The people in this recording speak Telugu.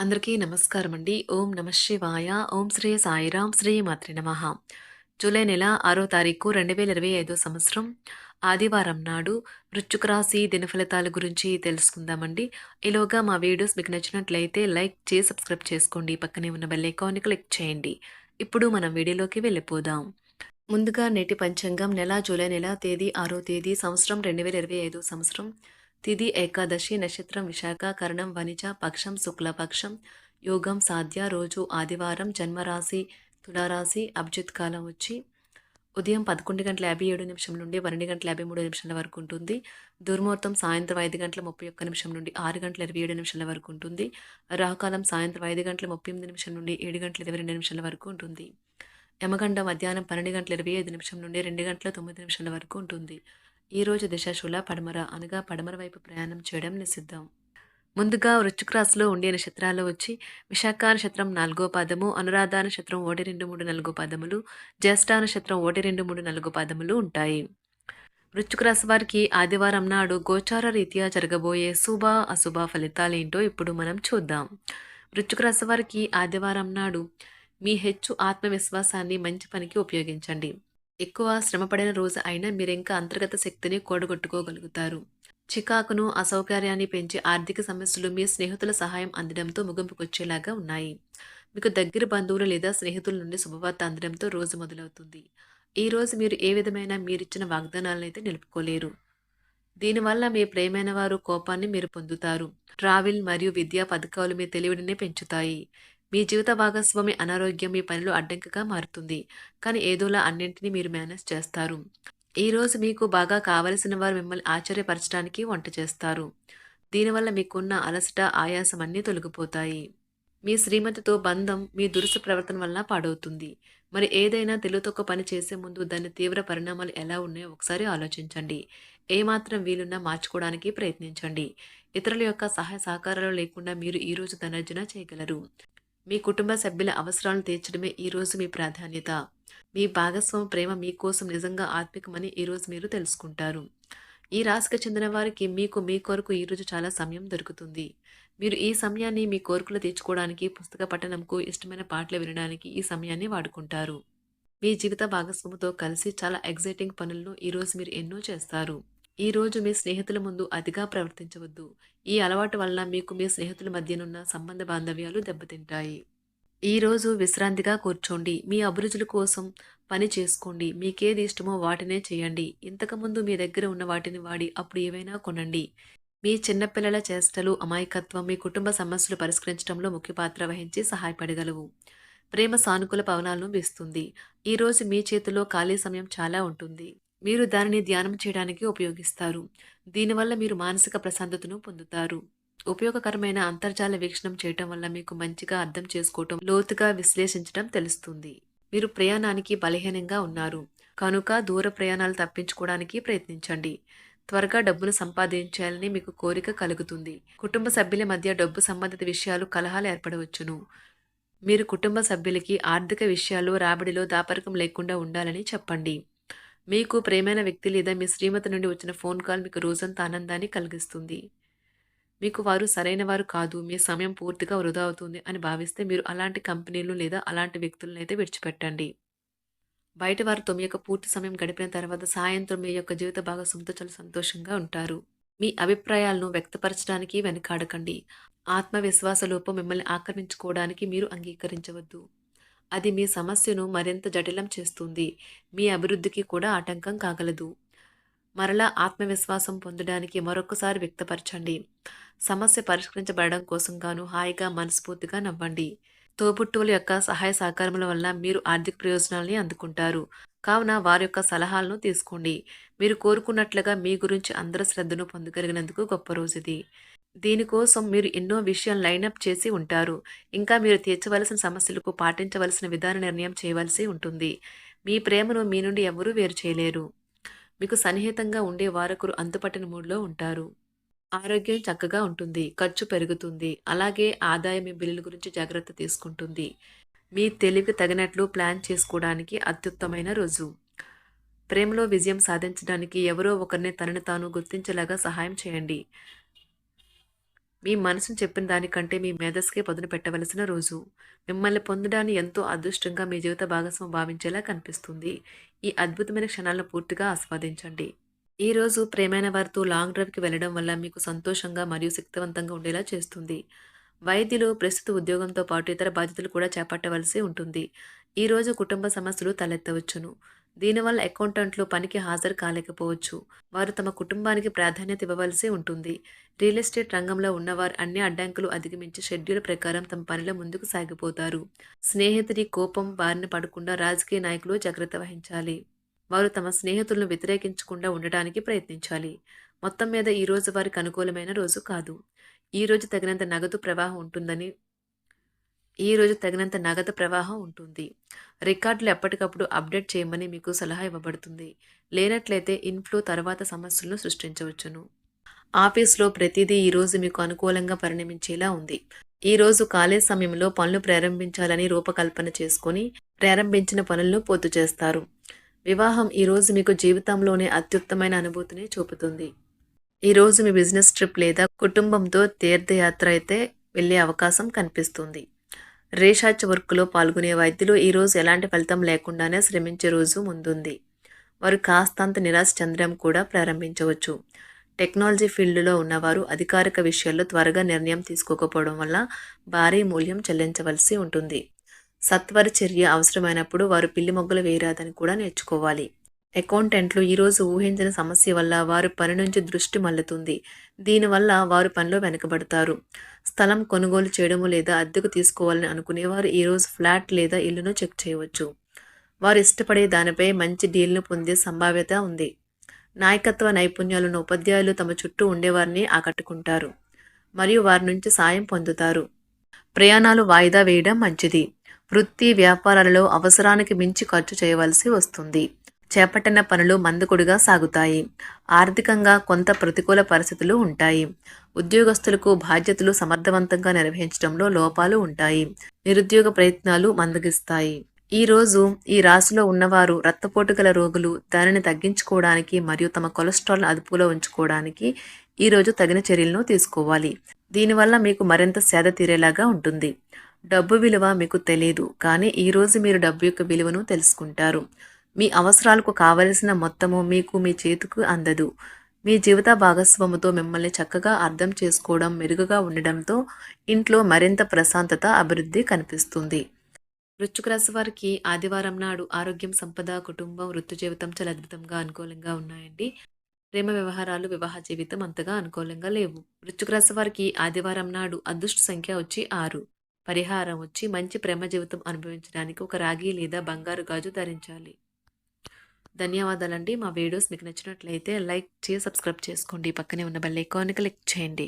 అందరికీ నమస్కారం అండి. ఓం నమః శివాయ. ఓం శ్రీ సాయిరాం. శ్రీ మాత్రే నమః. జూలై నెల 6వ తారీఖు 2025 సంవత్సరం ఆదివారం నాడు వృశ్చిక రాశి దినఫలితాల గురించి తెలుసుకుందామండి. ఈలోగా మా వీడియోస్ మీకు నచ్చినట్లయితే లైక్ చేసి సబ్స్క్రైబ్ చేసుకోండి. పక్కనే ఉన్న బెల్ ఐకాన్ని క్లిక్ చేయండి. ఇప్పుడు మనం వీడియోలోకి వెళ్ళిపోదాం. ముందుగా నేటి పంచాంగం జూలై నెల తేదీ 6వ తేదీ సంవత్సరం 2025 సంవత్సరం తిథి ఏకాదశి నక్షత్రం విశాఖ కరణం వనిజ పక్షం శుక్లపక్షం యోగం సాధ్య రోజు ఆదివారం జన్మరాశి తులారాశి అభిజిత్ కాలం వచ్చి ఉదయం 11:57 నుండి 12:53 వరకు ఉంటుంది. దుర్ముహూర్తం సాయంత్రం 5:31 నుండి 6:27 వరకు ఉంటుంది. రాహుకాలం సాయంత్రం 5:38 నుండి 7:22 వరకు ఉంటుంది. యమగండ మధ్యాహ్నం 12:25 నుండి 2:09 వరకు ఉంటుంది. ఈ రోజు దిశాశూల పడమర అనగా పడమర వైపు ప్రయాణం చేయడం నిషిద్ధం. ముందుగా వృశ్చిక రాశిలో ఉండే నక్షత్రాలు వచ్చి విశాఖ నక్షత్రం 4వ పాదము, అనురాధ నక్షత్రం 1, 2, 3, 4 పాదములు, జ్యేష్ఠ నక్షత్రం 1, 2, 3, 4 పాదములు ఉంటాయి. వృశ్చిక రాశి వారికి ఆదివారం నాడు గోచార రీత్యా జరగబోయే శుభ అశుభ ఫలితాలేంటో ఇప్పుడు మనం చూద్దాం. వృశ్చిక రాశి వారికి ఆదివారం నాడు మీ హెచ్చు ఆత్మవిశ్వాసాన్ని మంచి పనికి ఉపయోగించండి. ఎక్కువ శ్రమపడిన రోజు అయినా మీరింకా అంతర్గత శక్తిని కూడగొట్టుకోగలుగుతారు. చికాకును అసౌకర్యాన్ని పెంచి ఆర్థిక సమస్యలు మీ స్నేహితుల సహాయం అందడంతో ముగింపుకొచ్చేలాగా ఉన్నాయి. మీకు దగ్గర బంధువులు లేదా స్నేహితుల నుండి శుభవార్త అందడంతో రోజు మొదలవుతుంది. ఈ రోజు మీరు ఏ విధమైన మీరిచ్చిన వాగ్దానాలను అయితే నిలుపుకోలేరు. దీనివల్ల మీ ప్రియమైన వారు కోపాన్ని మీరు పొందుతారు. ట్రావెల్ మరియు విద్యా పథకాలు మీ తెలివిని పెంచుతాయి. మీ జీవిత భాగస్వామి అనారోగ్యం మీ పనిలో అడ్డంకిగా మారుతుంది. కానీ ఏదోలా అన్నింటినీ మీరు మేనేజ్ చేస్తారు. ఈ రోజు మీకు బాగా కావలసిన వారు మిమ్మల్ని ఆశ్చర్యపరచడానికి వంట చేస్తారు. దీనివల్ల మీకున్న అలసట ఆయాసం అన్నీ తొలగిపోతాయి. మీ శ్రీమతితో బంధం మీ దురుసు ప్రవర్తన వల్ల పాడవుతుంది. మరి ఏదైనా తెలివితక్కువ పని చేసే ముందు దాని తీవ్ర పరిణామాలు ఎలా ఉన్నాయో ఒకసారి ఆలోచించండి. ఏమాత్రం వీలున్నా మార్చుకోవడానికి ప్రయత్నించండి. ఇతరుల యొక్క సహాయ సహకారాలు లేకుండా మీరు ఈ రోజు ధనార్జన చేయగలరు. మీ కుటుంబ సభ్యుల అవసరాలను తీర్చడమే ఈరోజు మీ ప్రాధాన్యత. మీ భాగస్వామి ప్రేమ మీకోసం నిజంగా ఆత్మికమని ఈరోజు మీరు తెలుసుకుంటారు. ఈ రాశికి చెందిన వారికి మీ కొరకు ఈరోజు చాలా సమయం దొరుకుతుంది. మీరు ఈ సమయాన్ని మీ కోరికలు తీర్చుకోవడానికి, పుస్తక పఠనంకు, ఇష్టమైన పాటలు వినడానికి ఈ సమయాన్ని వాడుకుంటారు. మీ జీవిత భాగస్వామితో కలిసి చాలా ఎగ్జైటింగ్ పనులను ఈరోజు మీరు ఎన్నో చేస్తారు. ఈ రోజు మీ స్నేహితుల ముందు అతిగా ప్రవర్తించవద్దు. ఈ అలవాటు వలన మీకు మీ స్నేహితుల మధ్యనున్న సంబంధ బాంధవ్యాలు దెబ్బతింటాయి. ఈ రోజు విశ్రాంతిగా కూర్చోండి. మీ అభిరుచుల కోసం పని చేసుకోండి. మీకేది ఇష్టమో వాటినే చేయండి. ఇంతకుముందు మీ దగ్గర ఉన్న వాటిని వాడి అప్పుడు ఏవైనా కొనండి. మీ చిన్నపిల్లల చేష్టలు, అమాయకత్వం మీ కుటుంబ సమస్యలు పరిష్కరించడంలో ముఖ్య పాత్ర వహించి సహాయపడగలవు. ప్రేమ సానుకూల పవనాలను వీస్తుంది. ఈ రోజు మీ చేతిలో ఖాళీ సమయం చాలా ఉంటుంది. మీరు దానిని ధ్యానం చేయడానికి ఉపయోగిస్తారు. దీనివల్ల మీరు మానసిక ప్రశాంతతను పొందుతారు. ఉపయోగకరమైన అంతర్జాల వీక్షణం చేయటం వల్ల మీకు మంచిగా అర్థం చేసుకోవటం, లోతుగా విశ్లేషించడం తెలుస్తుంది. మీరు ప్రయాణానికి బలహీనంగా ఉన్నారు కనుక దూర ప్రయాణాలు తప్పించుకోవడానికి ప్రయత్నించండి. త్వరగా డబ్బును సంపాదించాలని మీకు కోరిక కలుగుతుంది. కుటుంబ సభ్యుల మధ్య డబ్బు సంబంధిత విషయాలు కలహాలు ఏర్పడవచ్చును. మీరు కుటుంబ సభ్యులకి ఆర్థిక విషయాల్లో రాబడిలో దాపరికం లేకుండా ఉండాలని చెప్పండి. మీకు ప్రేమైన వ్యక్తి లేదా మీ శ్రీమతి నుండి వచ్చిన ఫోన్ కాల్ మీకు రోజంతా ఆనందాన్ని కలిగిస్తుంది. మీకు వారు సరైన వారు కాదు, మీ సమయం పూర్తిగా వృధా అవుతుంది అని భావిస్తే మీరు అలాంటి కంపెనీలు లేదా అలాంటి వ్యక్తులను అయితే విడిచిపెట్టండి. బయట వారితో మీ యొక్క పూర్తి సమయం గడిపిన తర్వాత సాయంత్రం మీ యొక్క జీవిత భాగస్వామితో చాలా సంతోషంగా ఉంటారు. మీ అభిప్రాయాలను వ్యక్తపరచడానికి వెనకాడకండి. ఆత్మవిశ్వాస లోపం మిమ్మల్ని ఆక్రమించుకోవడానికి మీరు అంగీకరించవద్దు. అది మీ సమస్యను మరింత జటిలం చేస్తుంది. మీ అభివృద్ధికి కూడా ఆటంకం కాగలదు. మరలా ఆత్మవిశ్వాసం పొందడానికి మరొకసారి వ్యక్తపరచండి. సమస్య పరిష్కరించబడడం కోసం గాను హాయిగా మనస్ఫూర్తిగా నవ్వండి. తోబుట్టువుల యొక్క సహాయ సహకారముల వల్ల మీరు ఆర్థిక ప్రయోజనాల్ని అందుకుంటారు. కావున వారి యొక్క సలహాలను తీసుకోండి. మీరు కోరుకున్నట్లుగా మీ గురించి అందరి శ్రద్ధను పొందగలిగినందుకు గొప్ప రోజుది. దీనికోసం మీరు ఎన్నో విషయాలు లైనప్ చేసి ఉంటారు. ఇంకా మీరు తీర్చవలసిన సమస్యలకు పాటించవలసిన విధాన నిర్ణయం చేయవలసి ఉంటుంది. మీ ప్రేమను మీ నుండి ఎవరూ వేరు చేయలేరు. మీకు సన్నిహితంగా ఉండే వారొకరు అంతుపట్టిన మూడ్లో ఉంటారు. ఆరోగ్యం చక్కగా ఉంటుంది. ఖర్చు పెరుగుతుంది. అలాగే ఆదాయం మీ బిల్లుల గురించి జాగ్రత్త తీసుకుంటుంది. మీ తెలివికి తగినట్లు ప్లాన్ చేసుకోవడానికి అత్యుత్తమైన రోజు. ప్రేమలో విజయం సాధించడానికి ఎవరో ఒకరిని తనని తాను గుర్తించేలాగా సహాయం చేయండి. మీ మనసును చెప్పిన దానికంటే మీ మేధస్సుకే పదును పెట్టవలసిన రోజు. మిమ్మల్ని పొందడాన్ని ఎంతో అదృష్టంగా మీ జీవిత భాగస్వామి భావించేలా కనిపిస్తుంది. ఈ అద్భుతమైన క్షణాలను పూర్తిగా ఆస్వాదించండి. ఈరోజు ప్రియమైన వారితో లాంగ్ డ్రైవ్‌కి వెళ్ళడం వల్ల మీకు సంతోషంగా మరియు శక్తివంతంగా ఉండేలా చేస్తుంది. వైద్యులు ప్రస్తుత ఉద్యోగంతో పాటు ఇతర బాధ్యతలు కూడా చేపట్టవలసి ఉంటుంది. ఈరోజు కుటుంబ సమస్యలు తలెత్తవచ్చును. దీనివల్ల అకౌంటెంట్లు పనికి హాజరు కాలేకపోవచ్చు. వారు తమ కుటుంబానికి ప్రాధాన్యత ఇవ్వవలసి ఉంటుంది. రియల్ ఎస్టేట్ రంగంలో ఉన్నవారు అన్ని అడ్డంకులు అధిగమించి షెడ్యూల్ ప్రకారం తమ పనిలో ముందుకు సాగిపోతారు. స్నేహితుడి కోపం బారిన పడకుండా రాజకీయ నాయకులు జాగ్రత్త వహించాలి. వారు తమ స్నేహితులను వ్యతిరేకించకుండా ఉండటానికి ప్రయత్నించాలి. మొత్తం మీద ఈ రోజు వారికి అనుకూలమైన రోజు కాదు. ఈ రోజు తగినంత నగదు ప్రవాహం ఉంటుందని ఈ రోజు తగినంత నగదు ప్రవాహం ఉంటుంది. రికార్డులు ఎప్పటికప్పుడు అప్డేట్ చేయమని మీకు సలహా ఇవ్వబడుతుంది. లేనట్లయితే ఇన్‌ఫ్లో తర్వాత సమస్యలను సృష్టించవచ్చును. ఆఫీస్‌లో ప్రతిదీ ఈ రోజు మీకు అనుకూలంగా పరిణమించేలా ఉంది. ఈ రోజు ఖాళీ సమయంలో పనులు ప్రారంభించాలని రూపకల్పన చేసుకొని, ప్రారంభించిన పనులను పూర్తి చేస్తారు. వివాహం ఈ రోజు మీకు జీవితంలోనే అత్యుత్తమైన అనుభూతిని చూపుతుంది. ఈ రోజు మీ బిజినెస్ ట్రిప్ లేదా కుటుంబంతో తీర్థయాత్ర అయితే వెళ్ళే అవకాశం కనిపిస్తుంది. రీసెర్చ్ వర్క్‌లో పాల్గొనే వైద్యులు ఈ రోజు ఎలాంటి ఫలితం లేకుండానే శ్రమించే రోజు ముందుంది. వారు కాస్తంత నిరాశ చెందడం కూడా ప్రారంభించవచ్చు. టెక్నాలజీ ఫీల్డ్‌లో ఉన్నవారు అధికారిక విషయాల్లో త్వరగా నిర్ణయం తీసుకోకపోవడం వల్ల భారీ మూల్యం చెల్లించవలసి ఉంటుంది. సత్వర చర్య అవసరమైనప్పుడు వారు పిల్లి మొగ్గలు వేయరాదని కూడా నేర్చుకోవాలి. అకౌంటెంట్లు ఈరోజు ఊహించిన సమస్య వల్ల వారి పని నుంచి దృష్టి మళ్లుతుంది. దీనివల్ల వారు పనిలో వెనుకబడతారు. స్థలం కొనుగోలు చేయడము లేదా అద్దెకు తీసుకోవాలని అనుకునేవారు ఈరోజు ఫ్లాట్ లేదా ఇల్లును చెక్ చేయవచ్చు. వారు ఇష్టపడే దానిపై మంచి డీల్ను పొందే సంభావ్యత ఉంది. నాయకత్వ నైపుణ్యాలను ఉపాధ్యాయులు తమ చుట్టూ ఉండేవారిని ఆకట్టుకుంటారు మరియు వారి నుంచి సాయం పొందుతారు. ప్రయాణాలు వాయిదా వేయడం మంచిది. వృత్తి వ్యాపారాలలో అవసరానికి మించి ఖర్చు చేయవలసి వస్తుంది. చేపట్టిన పనులు మందకొడిగా సాగుతాయి. ఆర్థికంగా కొంత ప్రతికూల పరిస్థితులు ఉంటాయి. ఉద్యోగస్తులకు బాధ్యతలు సమర్థవంతంగా నిర్వహించడంలో లోపాలు ఉంటాయి. నిరుద్యోగ ప్రయత్నాలు మందగిస్తాయి. ఈరోజు ఈ రాశిలో ఉన్నవారు రక్తపోటు గల రోగులు దానిని తగ్గించుకోవడానికి మరియు తమ కొలెస్ట్రాల్ను అదుపులో ఉంచుకోవడానికి ఈరోజు తగిన చర్యలను తీసుకోవాలి. దీనివల్ల మీకు మరింత సేద తీరేలాగా ఉంటుంది. డబ్బు విలువ మీకు తెలియదు, కానీ ఈరోజు మీరు డబ్బు యొక్క విలువను తెలుసుకుంటారు. మీ అవసరాలకు కావలసిన మొత్తము మీకు మీ చేతికి అందదు. మీ జీవిత భాగస్వామితో మిమ్మల్ని చక్కగా అర్థం చేసుకోవడం మెరుగుగా ఉండడంతో ఇంట్లో మరింత ప్రశాంతత అభివృద్ధి కనిపిస్తుంది. వృశ్చిక రాశి వారికి ఆదివారం నాడు ఆరోగ్యం, సంపద, కుటుంబం, వృత్తి జీవితం చాలా అద్భుతంగా అనుకూలంగా ఉన్నాయండి. ప్రేమ వ్యవహారాలు, వివాహ జీవితం అంతగా అనుకూలంగా లేవు. వృశ్చిక రాశి వారికి ఆదివారం నాడు అదృష్ట సంఖ్య వచ్చి 6. పరిహారం వచ్చి మంచి ప్రేమ జీవితం అనుభవించడానికి ఒక రాగి లేదా బంగారు గాజు ధరించాలి. ధన్యవాదాలండి. మా వీడియోస్ మీకు నచ్చినట్లయితే లైక్ చేసి సబ్స్క్రైబ్ చేసుకోండి. పక్కనే ఉన్న బెల్ ఐకాన్ని క్లిక్ చేయండి.